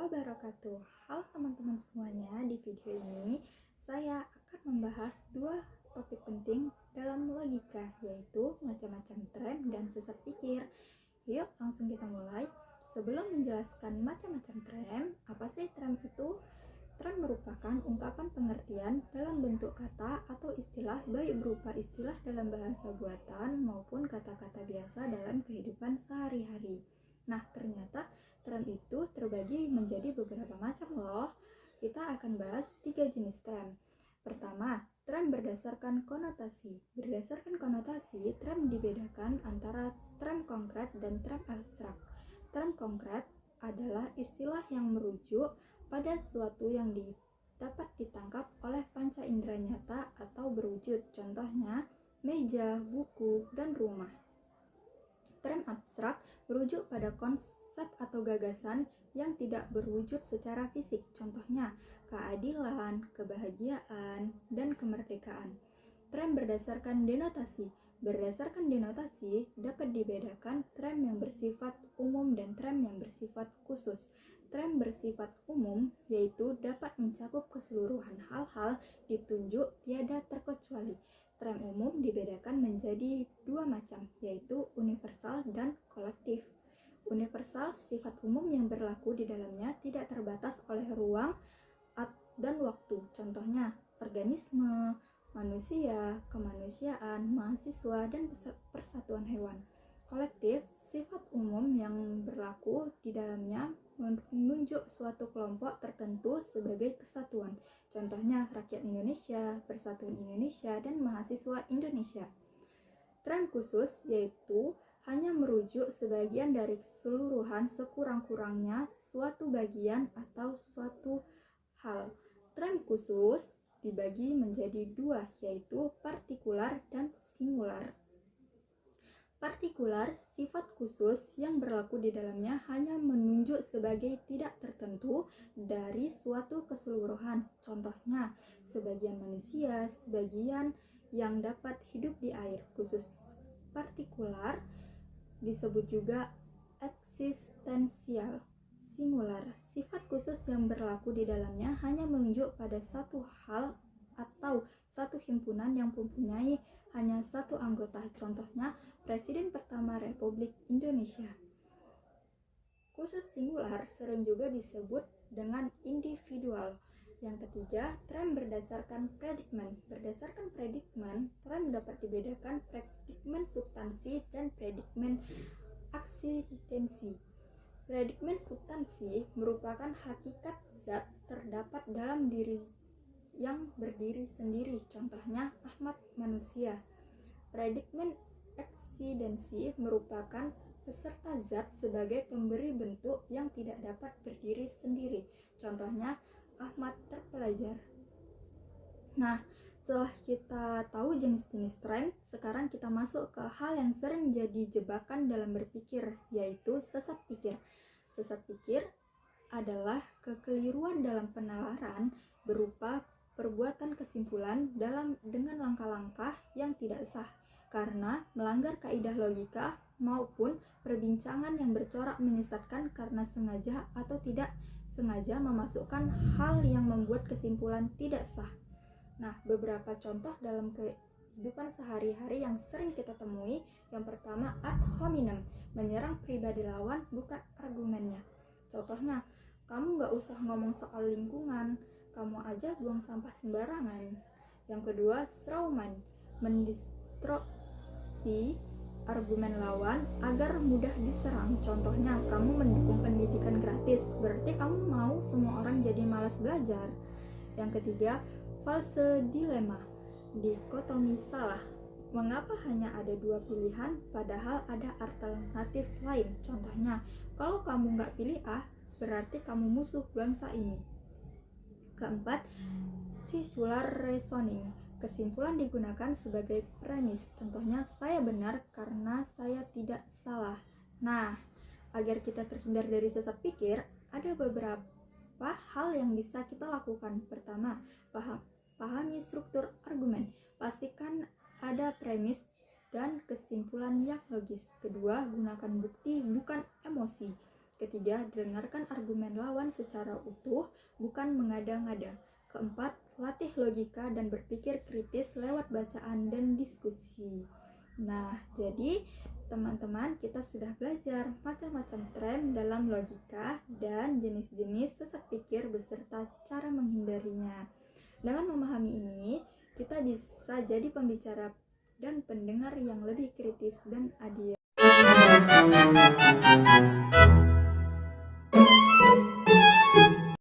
wabarakatuh. Halo teman-teman semuanya, di video ini saya akan membahas dua topik penting dalam logika, yaitu macam-macam tren dan sesat pikir. Yuk langsung kita mulai. Sebelum menjelaskan macam-macam tren, apa sih tren itu? Tren merupakan ungkapan pengertian dalam bentuk kata atau istilah, baik berupa istilah dalam bahasa buatan maupun kata-kata biasa dalam kehidupan sehari-hari. Nah, ternyata tren itu terbagi menjadi beberapa macam loh. Kita akan bahas 3 jenis tren. Pertama, tren berdasarkan konotasi. Berdasarkan konotasi, tren dibedakan antara tren konkret dan tren abstrak. Tren konkret adalah istilah yang merujuk pada sesuatu yang dapat ditangkap oleh panca indera nyata atau berwujud, contohnya meja, buku, dan rumah. Tren abstrak merujuk pada konsep atau gagasan yang tidak berwujud secara fisik, contohnya keadilan, kebahagiaan, dan kemerdekaan. Tren berdasarkan denotasi. Berdasarkan denotasi dapat dibedakan tren yang bersifat umum dan tren yang bersifat khusus. Tren bersifat umum yaitu dapat mencakup keseluruhan hal-hal ditunjuk tiada terkecuali. Tren umum dibedakan menjadi dua macam, yaitu universal dan kolektif. Universal, sifat umum yang berlaku di dalamnya tidak terbatas oleh ruang dan waktu. Contohnya, organisme, manusia, kemanusiaan, mahasiswa, dan persatuan hewan. Kolektif, sifat umum yang berlaku di dalamnya menunjuk suatu kelompok tertentu sebagai kesatuan. Contohnya rakyat Indonesia, Persatuan Indonesia, dan mahasiswa Indonesia. Tren khusus yaitu hanya merujuk sebagian dari keseluruhan sekurang-kurangnya suatu bagian atau suatu hal. Tren khusus dibagi menjadi dua, yaitu partikular dan singular. Partikular, sifat khusus yang berlaku di dalamnya hanya menunjuk sebagai tidak tertentu dari suatu keseluruhan. Contohnya, sebagian manusia, sebagian yang dapat hidup di air. Khusus partikular disebut juga eksistensial. Singular, sifat khusus yang berlaku di dalamnya hanya menunjuk pada satu hal atau satu himpunan yang mempunyai hanya satu anggota, contohnya Presiden pertama Republik Indonesia. Khusus singular sering juga disebut dengan individual. Yang ketiga, tren berdasarkan predikmen. Berdasarkan predikmen, tren dapat dibedakan predikmen substansi dan predikmen aksidensi. Predikmen substansi merupakan hakikat zat terdapat dalam diri yang berdiri sendiri, contohnya Ahmad manusia. Predikmen aksidensi merupakan peserta zat sebagai pemberi bentuk yang tidak dapat berdiri sendiri, contohnya Ahmad terpelajar. Nah, setelah kita tahu jenis-jenis tren, sekarang kita masuk ke hal yang sering jadi jebakan dalam berpikir, yaitu sesat pikir. Sesat pikir adalah kekeliruan dalam penalaran berupa perbuatan kesimpulan dengan langkah-langkah yang tidak sah karena melanggar kaidah logika maupun perbincangan yang bercorak menyesatkan karena sengaja atau tidak sengaja memasukkan hal yang membuat kesimpulan tidak sah. Nah, beberapa contoh dalam kehidupan sehari-hari yang sering kita temui. Yang pertama, ad hominem, menyerang pribadi lawan bukan argumennya. Contohnya, kamu gak usah ngomong soal lingkungan, kamu aja buang sampah sembarangan. Yang kedua, strawman, mendistorsi argumen lawan agar mudah diserang. Contohnya, kamu mendukung pendidikan gratis, berarti kamu mau semua orang jadi malas belajar. Yang ketiga, false dilema, dikotomi salah. Mengapa hanya ada dua pilihan padahal ada alternatif lain? Contohnya, kalau kamu gak pilih A, berarti kamu musuh bangsa ini. Keempat, circular reasoning. Kesimpulan digunakan sebagai premis. Contohnya, saya benar karena saya tidak salah. Nah, agar kita terhindar dari sesat pikir, ada beberapa hal yang bisa kita lakukan. Pertama, pahami struktur argumen. Pastikan ada premis dan kesimpulan yang logis. Kedua, gunakan bukti bukan emosi. Ketiga, dengarkan argumen lawan secara utuh, bukan mengada-ngada. Keempat, latih logika dan berpikir kritis lewat bacaan dan diskusi. Nah, jadi teman-teman, kita sudah belajar macam-macam tren dalam logika dan jenis-jenis sesat pikir beserta cara menghindarinya. Dengan memahami ini, kita bisa jadi pembicara dan pendengar yang lebih kritis dan adil.